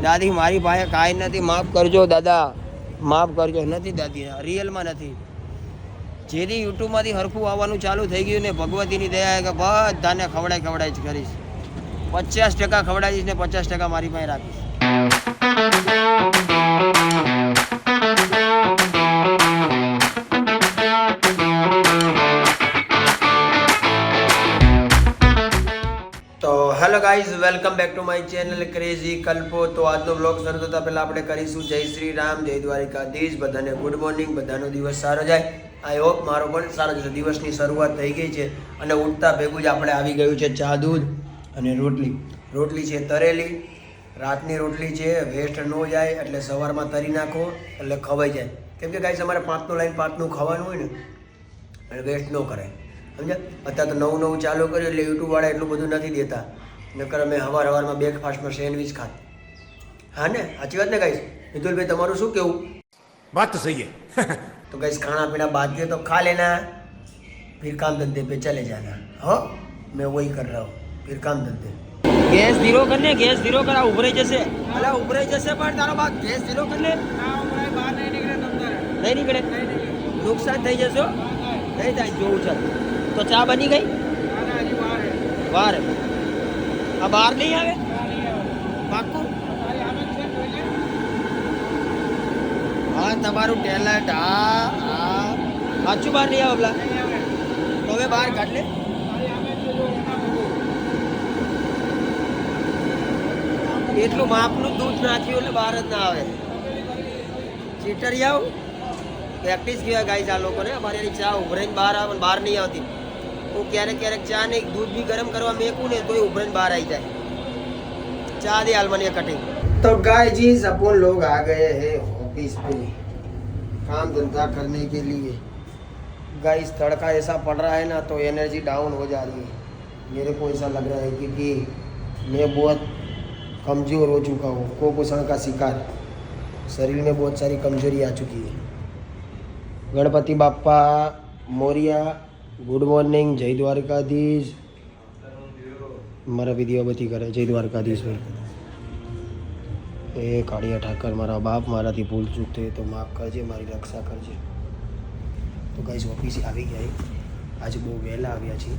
દાદી મારી પાસે કાંઈ નથી, માફ કરજો દાદા, માફ કરજો. નથી દાદી, રિયલમાં નથી. જેથી યુટ્યુબમાંથી હરખું આવવાનું ચાલુ થઈ ગયું ને ભગવતીની દયા કે બધાને ખવડાય જ કરીશ. 50% ખવડાવીશ ને 50% મારી પાસે રાખીશ. તો hello guys, welcome back to my channel crazy Kalpo. તો આજનો બ્લોગ શરૂ થતાં પહેલાં આપણે કરીશું જય શ્રી રામ, જય દ્વારિકાધીશ. બધાને ગુડ મોર્નિંગ, બધાનો દિવસ સારો જાય. આઈ હોપ મારો પણ સારો જશે. દિવસની શરૂઆત થઈ ગઈ છે અને ઉઠતા ભેગું જ આપણે આવી ગયું છે ચા દૂધ અને રોટલી છે તરેલી. રાતની રોટલી છે, વેસ્ટ ન જાય એટલે સવારમાં તરી નાખો એટલે ખવાઈ જાય. કેમ કે ગાઈઝ અમારે 5નું લાઈન 5નું ખાવાનું હોય ને એટલે વેસ્ટ ન કરાય, સમજ્યા. અત્યારે તો નવું ચાલુ કર્યું એટલે યુટ્યુબવાળા એટલું બધું નથી દેતા. નકર અમે સવારમાં બ્રેકફાસ્ટમાં સેન્ડવિચ ખાત. હા ને, સાચી વાત ને ગાઈઝ? મિતુલભાઈ તમારું શું કેવું? बात तो सही है. तो गाइस खाना पीना बाद में तो खा लेना, फिर काम धंधे पे चले जाना. हो, मैं वही कर रहा हूँ, फिर काम धंधे. गैस धीरो करने, गैस धीरो करा, उभराई जैसे. अला उभराई जैसे પણ તારો બાપ ગેસ ધીરો કરને. બહાર નહીં નીકળે તમતારે. નહીં નીકળે, નુકસાન થઈ જશો. નહીં થાય, જોવું ચાલ. તો ચા બની ગઈ? વાર આ બહાર નહીં આવે પાક્કું. હા, તમારું ટેલેન્ટ. હા સાચું બહાર નહીં આવે પેલા. તો હવે બહાર કાઢ લે. એટલું માપનું દૂધ નાખ્યું એટલે બહાર જ ના આવે. ચીટરી આવ પ્રેક્ટિસ કહેવાય ગાઈઝ આ લોકોને. અમારે એની ચા ઉભરાઈને બહાર આવે પણ બહાર નહીં આવતી. હું ક્યારેક ચા નહીં, દૂધ બી ગરમ કરવા મેકું ને તોય ઉભરાઈને બહાર આવી જાય. ચા દે આલમાની કટિંગ. तो गाइस अपन लोग आ गए हैं ऑफिस पे काम धंधा करने के लिए. गाइस तड़का ऐसा पड़ रहा है ना तो एनर्जी डाउन हो जा रही है. मेरे को ऐसा लग रहा है क्योंकि मैं बहुत कमज़ोर हो चुका हूँ, कुपोषण का शिकार. शरीर में बहुत सारी कमजोरी आ चुकी है. गणपति बाप्पा मोरिया, गुड मॉर्निंग, जय द्वारकाधीश. मारा विधियो बती करे जय द्वारकाधीश. એ કાળિયા ઠાકર મારા બાપ, મારાથી ભૂલ ચૂક થઈ તો માફ કરજે, મારી રક્ષા કરજે. તો ગાઈસ ઓફિસે આવી ગયા. આજે બહુ વહેલા આવ્યા છીએ.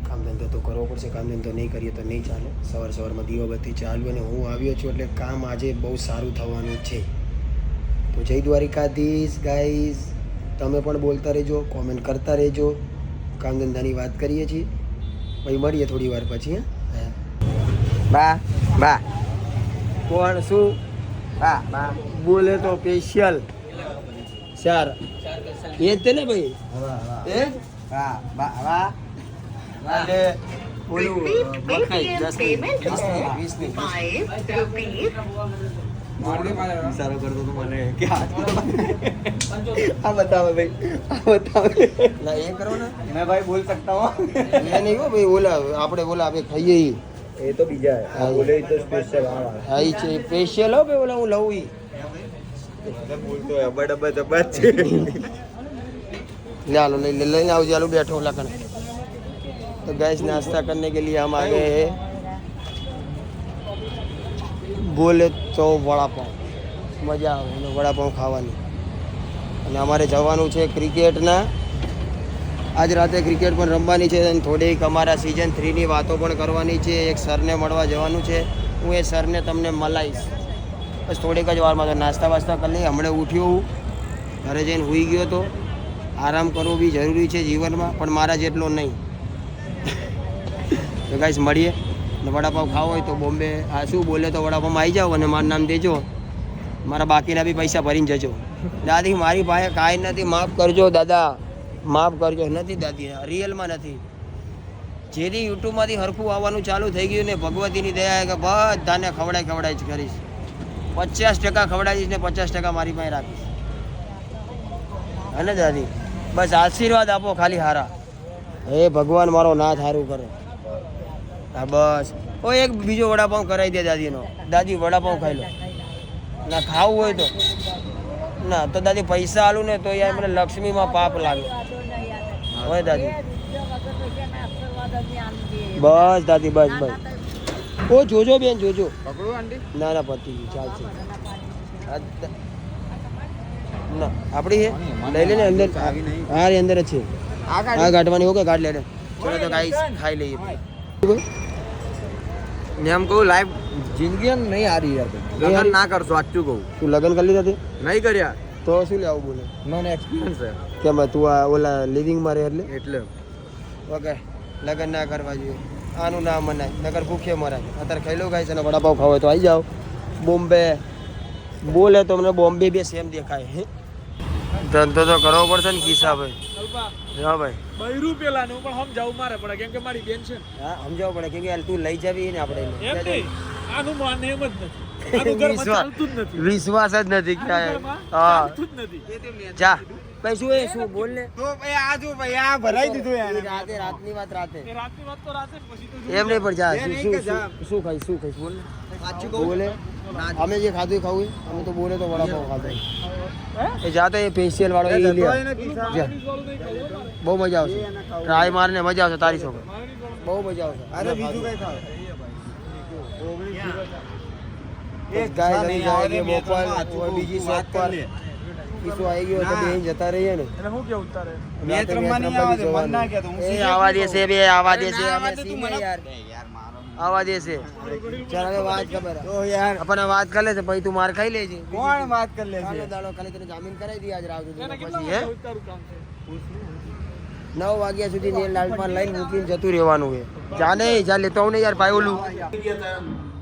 કામ ધંધો તો કરવો પડશે, કામ ધંધો નહીં કરીએ તો નહીં ચાલે. સવારમાં દીવાબત્તી ચાલુ અને હું આવ્યો છું એટલે કામ આજે બહુ સારું થવાનું છે. તો જય દ્વારિકાધીશ ગાઈસ. તમે પણ બોલતા રહેજો, કોમેન્ટ કરતા રહેજો. કામ ધંધાની વાત કરીએ છીએ ભાઈ. મળીએ થોડી વાર પછી. હા બા બા કોણ શું? હા બા બોલે તો સ્પેશિયલ 4 એ જ ને ભાઈ. એ હા બા વાહ. અને ઓલું મકાઈ 10 સારો કરતો તો મને કે આ બતાવે ભાઈ, આ બતાવે ના એ કરો ને. मैं भाई बोल सकता हूँ. ये नहीं हो भाई, ओला આપણે ઓલા આપણે ખાઈએ એ તો બીજા આ બોલે તો સ્પેશિયલ. હા ઈ છે સ્પેશિયલ. હો ભાઈ ઓલા હું લઉં ઈ બોલતો હે બડબ જબત છે. लो ले आओ जालो, बैठो लखन. तो गैस नाश्ता करने के लिए हम आ गए हैं. बोले तो वड़ा पाव મજા આવે અને વડા પાવ ખાવાની. અને અમારે જવાનું છે ક્રિકેટના. આજ રાતે ક્રિકેટ પણ રમવાની છે અને થોડીક અમારા સિઝન 3ની વાતો પણ કરવાની છે. એક સરને મળવા જવાનું છે. હું એ સરને તમને મલાઈશ બસ થોડીક જ વારમાં. તો નાસ્તા વાસ્તા કરી લઈ. હમણાં ઉઠ્યો હું, ઘરે જઈને સૂઈ ગયો તો. આરામ કરવો બી જરૂરી છે જીવનમાં, પણ મારા જેટલો નહીં. તો ગાઈસ મળીએ. ને વડાપાવ ખાવો હોય તો બોમ્બે આ શું બોલે તો વડાપાવમાં આવી જાઓ અને મારું નામ દેજો. મારા બાકીના બી પૈસા ભરીને જજો. દાદી મારી પાસે કાંઈ નથી, માફ કરજો દાદા, માફ કરજો. નથી દાદી, રિયલમાં નથી. જેથી યુટ્યુબમાંથી હરખું આવવાનું ચાલુ થઈ ગયું ને ભગવતીની દયા કે બધાને ખવડાય જ કરીશ. 50% ખવડાવીશ ને 50% મારી પાસે રાખીશ. અને દાદી બસ આશીર્વાદ આપો ખાલી હારા. હે ભગવાન મારો નાથ સારું કરે. હા બસ. ઓ એક બીજો વડાપાઉં કરાવી દે દાદીનો. દાદી વડાપાઉં ખાઈ લો. ના ખાવું હોય તો ના તો દાદી પૈસા આલું ને તો યાર મને લક્ષ્મીમાં પાપ લાગે. હોય દાદી બસ દાદી બસ બસ. ઓ જોજો બેન જોજો. પકડું આંટી ના ના પતી ગયું ચાલશે. ના આપણી છે લઈ લે ને અંદર. હા રે અંદર જ છે. આ ગાંઠવાની ઓકે ગાંઠ લે લે. ચલો તો ગાઈસ ખાઈ લઈએ. ને એમ કહું લાઈવ જિંદગી નહીં હારી યાર લગન ના કરશો સાચું કહું તું લગન કરી લીધા તે નહીં કર્યા તો શું લે આવું બોલે મને એક્સપિરિયન્સ છે કેમ તું આ ઓલા લિવિંગમાં રહે એટલે ઓકે લગન ના કરવા જોઈએ આનું ના મનાય નગર ભૂખે મરાય અત્યારે ખાઈ લો ગાઈસ અને વડાપાવ ખાવ હોય તો આવી જાઓ બોમ્બે બોલે તો મને બોમ્બે બે સેમ દેખાય હે ધંધો તો કરવો પડશે ને કિસ્સા ભાઈ હા ભાઈ બૈરું પેલા નું પણ સમજાવવું મારે પડે કેમ કે મારી બેન છે હા સમજાવવું પડે કેમ કે તું લઈ જાવી ને આપણે એમ નહીં આનું માને એમ જ નથી આનું ઘરમાં ચાલતું જ નથી વિશ્વાસ જ નથી ક્યાંય હા ચાલતું જ નથી જા ભાઈ શું એ શું બોલ ને તો ભાઈ આ જો ભાઈ આ ભરાઈ દીધું યાર રાતે રાતની વાત રાતે એ રાતની વાત તો રાતે જ પછી તો એમ નહીં પણ જા એ નહીં શું કે જા. શું ખાઈશ બોલ ને બોલે અમે જે ખાધું એ ખાવું અમે તો બોલે તો વડાપાવ ખાધો એ જાતો એ ફેશિયલ વાળો એ લે જા. બહુ મજા આવશે ટ્રાય મારને મજા આવશે તારી છોકરી બહુ મજા આવશે અરે બીજું કઈ ખાવ એક ગાય લઈ જાય કે મોકવાલ ઓર બીજી શોપ પર કિસો આવી ગયો તો બેન જતા રહીએ ને એટલે હું કેવું તારે મેચ રમવાની આવે છે મન ના કે તો હું આવા દેશે બે આવા દેશે અમે સીને યાર આવા દેશે ચાલ હવે વાત ખબર તો યાર આપણે વાત કરી લેશે પછી તું માર ખાઈ લેજે કોણ વાત કરી લે છે દાડો ખાલી તને જામીન કરાવી દી આજ રાવ એને પછી કેટલા હે વાગે ઉતારું કામ છે 9 વાગ્યા સુધી નેલ લાલપાન લઈને મૂકીને જતું રહેવાનું છે જાને જા લેતો આવું ને યાર ભાઈ ઓલું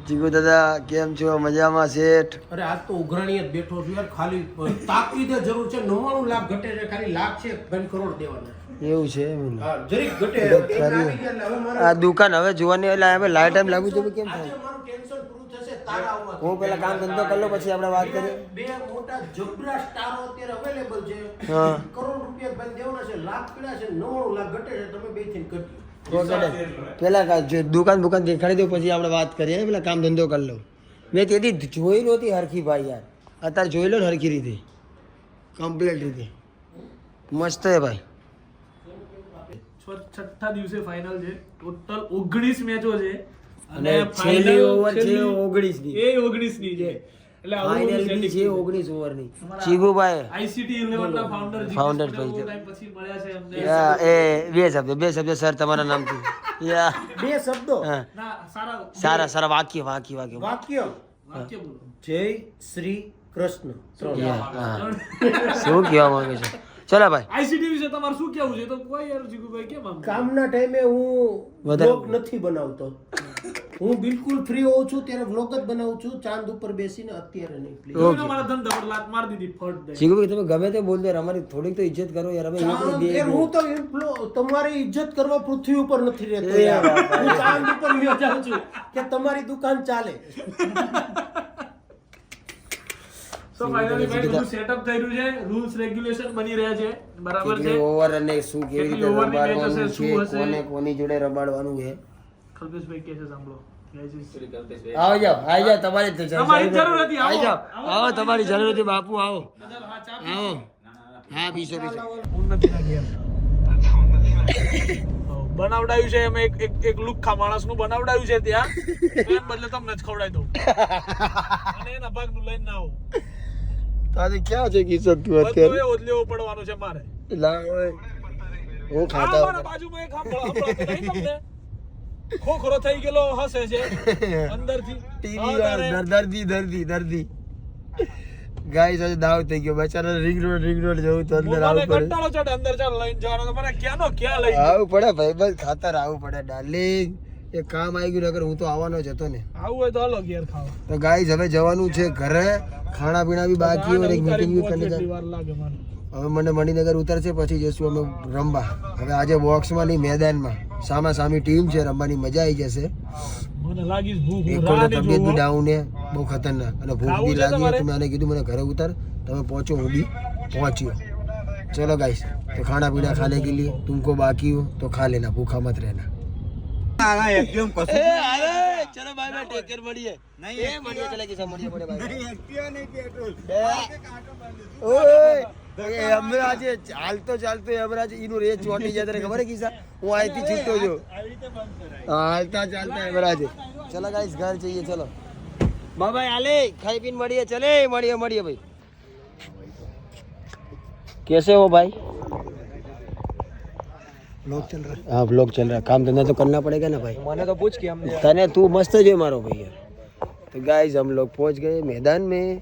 જીગુ દાદા કેમ છો મજામાં શેઠ અરે આજ તો ઉઘરાણી જ બેઠો છું યાર ખાલી તાકીદે જરૂર છે 99 લાખ ઘટે છે ખાલી લાખ છે 3 કરોડ દેવાના એવું છે એમ ને. હા જરીક ઘટે ખરી. આવી ગયા એટલે હવે મારે આ દુકાન હવે જોવાની એટલે હવે લાઈટ ટાઈમ લાગુ છે કેમ આજે થાય મારું ટેન્શન પૂરું થશે તારા આવવા હું પેલા કામ ધંધો કરી લો પછી આપણે વાત કરીએ બે મોટા જબરા સ્ટારો અત્યારે અવેલેબલ છે હા કરોડ રૂપિયા બંધ દેવાના છે લાખ પીડા છે 99 લાખ ઘટે છે તમે બે થી ઘટી પેલા દુકાન દેખાડી દો પછી આપણે વાત કરીએ પેલા કામ ધંધો કરી લો મેં તેથી જોઈ નહોતી હરખી ભાઈ યાર અત્યારે જોઈ લો ને હરખી રીતે કમ્પ્લીટ રીતે મસ્ત હે ભાઈ છઠ્ઠા દિવસે ફાઇનલ છે ટોટલ 19 મેચો છે અને છેલ્લી ઓવર છે 19 ની એ 19 ની છે એટલે ફાઇનલ બી છે 19 ઓવર ની ચીબુભાઈ આઈસીટી 11 ના ફાઉન્ડર Founder ભાઈ છે. ટાઈમ પછી મળ્યા છે અમને એ બે શબ્દ સર તમારા નામથી યા બે શબ્દો હા. ના સારા વાક્ય વાક્ય વાક્ય બોલો જય શ્રી કૃષ્ણ હા. શું કહેવા માંગે છે ચલો ભાઈ આઈસીટી વિશે તમારું શું કહેવું છે તો કોઈ યાર જીગુભાઈ કેમ આમ કામના ટાઈમે હું વધારે- વ્લોગ નથી બનાવતો હું બિલકુલ ફ્રી હોઉં છું ત્યારે વ્લોગ જ બનાવું છું ચાંદ ઉપર બેસીને અત્યારે નહીં please. કોઈને મારા ધંધા પર લાત મારી દીધી ફટ દે ચીકુભાઈ તમે ગમે તે બોલ દો યાર, અમારી થોડીક તો ઇજ્જત કરો યાર અમે ચાંદ એકલી યાર, હું તો તમારી ઇજ્જત કરવા પૃથ્વી ઉપર નથી રહેતો યાર. હું ચાંદ ઉપર વ્યો જાઉં છું કે તમારી દુકાન ચાલે તો ફાઇનલી ભાઈ બધું સેટઅપ થઈ રહ્યું છે રૂલ્સ રેગ્યુલેશન બની રહ્યા છે બરાબર છે કેટલી ઓવર અને શું કેવી રીતે કેટલી over ની match રમાડવાનું હશે, છે શું હશે? કોને કોની જોડે રમાડવાનું છે કલ્પેશભાઈ કે છે સાંભળો Guys, આવો જાઓ આવી જાઓ તમારી જ જરૂર તમારી જરૂર હતી, આવો. આવી જાઓ આવો તમારી જરૂર હતી બાપુ આવો બધા હા ચા આવો હા પીસો ઉન્નતિના ઘેર બનાવડાયું છે અમે એક લુખ્ખા માણસનું બનાવડાયું છે ત્યાં તો એમ બદલે તમને જ ખવડાવી દઉં અને એના ભાગનું લઈને ના આવો તારે ક્યાં છે કિસ્સત તું બધું અત્યારે એ ઓદલેવું પડવાનું છે મારે લા ઓય હું આ ખાતા મારા બાજુમાં એક હંભળાતું નહીં તમને ખોખરો થઈ ગયેલો હસે છે અંદરથી ટીવી હા, તારે દર્દી ગાઈસ આજે દાવ થઈ ગયો બચારા રિંગ રોડ જવું તો અંદર મોબાઈલ આવવું પડે કંટાળો ચડે અંદર ચાલ લઈને જવાનો તો મને ક્યાંનો ક્યાં લઈ આવવું પડે ભાઈ બસ ખાતર આવવું પડે ડાર્લિંગ એક કામ આવી ગયું નકર હું તો આવવાનો જ હતો ને આવું હોય તો હાલો ઘેર ખાવા તો ગાઈસ હવે જવાનું છે ઘરે ખાણા પીણા બી બાકી હોય એક મીટિંગ બી કરી કેટલી વાર લાગે મને હવે મને મણિનગર ઉતરશે પછી જઈશું અમે રમવા હવે આજે બોક્સમાં નહીં મેદાનમાં સામી ટીમ છે રમવાની મજા આવી જશે મને લાગી છે ભૂખ એક હું તો રાહ તબિયત નહીં બી જોઉં. ડાઉન છે બહુ ખતરનાક અને ભૂખ ખાવું બી છે લાગી તમારે? તો મેં આને કીધું મને ઘરે ઉતાર તમે પહોંચો હું બી પહોંચ્યો चलो गाइस तो खाना पीना खाने के लिए तुमको बाकी हो तो खा लेना भूखा मत रहना एकदम चलो बाय बाय टेक केयर મળીએ એ મળીએ ચલે કિસા મળીએ બડે બાય એક્ટિવા નહીં પેટ્રોલ ઓય એ હમણાં આજે ચાલતો હમણાં ઈનો રેસ ચોટી જાય તને ખબર હે કિસા હું આઈથી છૂટતો જો હાલતા ચાલતા હમણાં ચલો ગાઈસ ઘર જઈએ ચલો બાય બાય આલે ખાઈ પીને મળીએ ચલે મળીએ ભાઈ कैसे हो भाई लोग चल रहा हाँ ब्लॉग चल रहा है काम धंधा तो करना पड़ेगा ना भाई मैंने तो पूछ के हमने तने तू मस्त जो मारो भैया तो गाइस हम लोग पहुंच गए मैदान में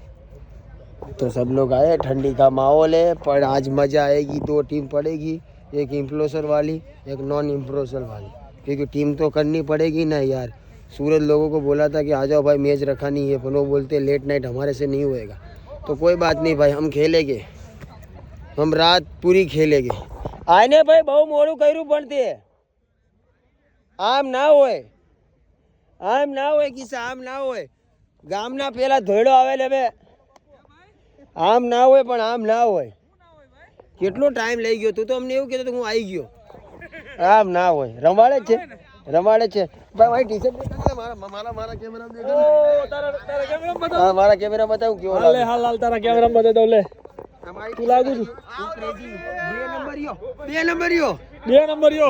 तो सब लोग आए ठंडी का माहौल है पर आज मज़ा आएगी 2 टीम पड़ेगी एक इम्प्लोसर वाली एक नॉन इम्प्लोसर वाली क्योंकि टीम तो करनी पड़ेगी ना यार सूरज लोगों को बोला था कि आ जाओ भाई मैच रखा नहीं है पर वो बोलते लेट नाइट हमारे से नहीं होएगा तो कोई बात नहीं भाई हम खेलेंगे हम रात पूरी खेलेंगे आने भाई बहु मोड़ू કર્યું પણ તે આમ ના હોય કિસ્સા આમ ના હોય ગામના પેલા ધોયડો આવેલે બે આમ ના હોય પણ આમ ના હોય કેટલો ટાઈમ લઈ ગયો તું તો અમને એવું કહેતો હું આવી ગયો આમ ના હોય રમાડે છે ભાઈ મારી ટી-શર્ટ મારા કેમેરા દેખો તારા કેમેરા બતાવ હા મારા કેમેરા બતાવું કેવો લાગે હાલ તારા કેમેરા બતાવ દો લે તું લાગુ છું 2 નંબરિયો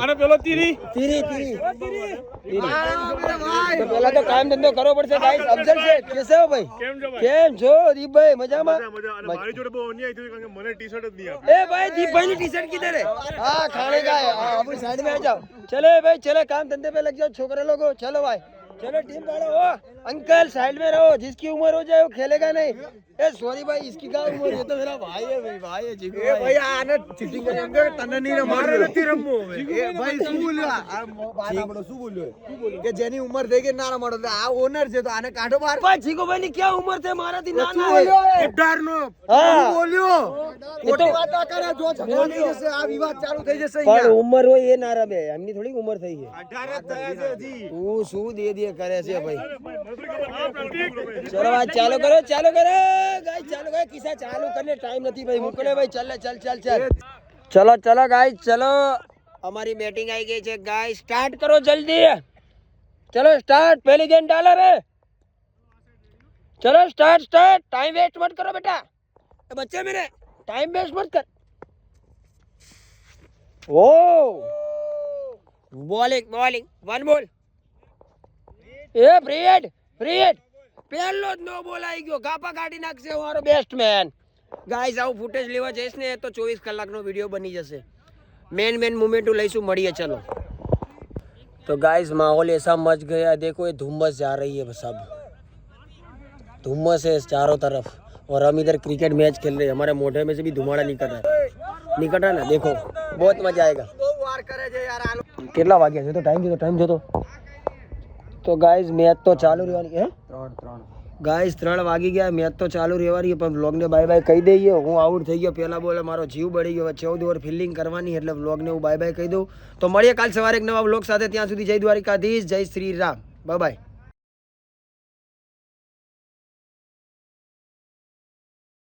અને પેલો તીરી તો પેલા તો કામ ધંધો કરવો પડશે ગાઈસ અફઝલ છે કેસે હો ભાઈ કેમ છો દીપભાઈ મજામાં મારી જોડે બહુ અન્યાય થયો કારણ કે મને ટી-શર્ટ જ નહીં આપી ए भाई दीपभाई की टी शर्ट किधर है हाँ खाने का है हाँ अपनी साइड में आ जाओ चलो भाई चलो काम धंधे पे लग जाओ छोकरे लोगो चलो भाई चलो टीम वाले हो अंकल साइड में रहो जिसकी उम्र हो जाए वो खेलेगा नहीं ए सॉरी भाई इसकी क्या उम्र है तो मेरा भाई है भाई है जीगू भाई आने चीटिंग करे अंदर तने नहीं मारे નથી રમવો હવે એ ભાઈ શું બોલ્યો આપણો શું બોલ્યો કે જેની ઉંમર થઈ ગઈ ના રમાડો તો આ ઓનર છે તો આને કાઢો બહાર ભાઈ જીગો ભાઈ ની क्या उम्र थे મારાથી નાના है 18 નો હા બોલ્યો ખોટી વાતો કરે જો ઝઘડો થઈ જશે આ વિવાદ ચાલુ થઈ જશે પણ ઉંમર હોય એ ના રમે એમની થોડી ઉંમર થઈ છે 18 થયા છે હજી તું શું દે કરે છે ભાઈ चलो आज चालू करो गाइस चालू करो किसा चालू करने टाइम नहीं भाई मुकले भाई चल चलो गाइस चलो हमारी बैटिंग आई गई है गाइस स्टार्ट करो जल्दी चलो स्टार्ट पहली गेंद डालो रे चलो स्टार्ट टाइम वेस्ट मत करो बेटा बच्चे मेरे टाइम वेस्ट मत कर ओ बॉलिंग 1 बॉल ए फ्री हिट પહેલો જ નો બોલ આવી ગયો ગાપા કાઢી નાખશે અમારો બેસ્ટમેન ગાઈસ આવું ફૂટેજ લેવા જઈશ ને તો 24 કલાકનો વિડિયો બની જશે મેન મોમેન્ટ લઈશું મળીએ चलो तो गाइस माहौल ऐसा मच गया देखो ये धुम्मस जा रही है सब धुम्मस है चारों तरफ और हम इधर क्रिकेट मैच खेल रहे हैं हमारे मोढे में से भी धुमाड़ा निकल रहा है ना देखो बहुत मजा आएगा કેટલા વાગ્યા છે તો ટાઈમ જો તો ગાઈસ મેચ તો ચાલુ રહેવાની હે 3 ગાઈસ 3 વાગી ગયા મેચ તો ચાલુ રહેવાની પણ વ્લોગને બાય બાય કહી દઈએ હું આઉટ થઈ ગયો પહેલા બોલે મારો જીવ બળી ગયો 14 ઓવર ફિલ્ડિંગ કરવાની એટલે વ્લોગને હું બાય બાય કહી દઉં તો મળીએ કાલ સવારે એક નવા વ્લોગ સાથે ત્યાં સુધી જય દ્વારિકાધીશ જય શ્રી રામ બાય બાય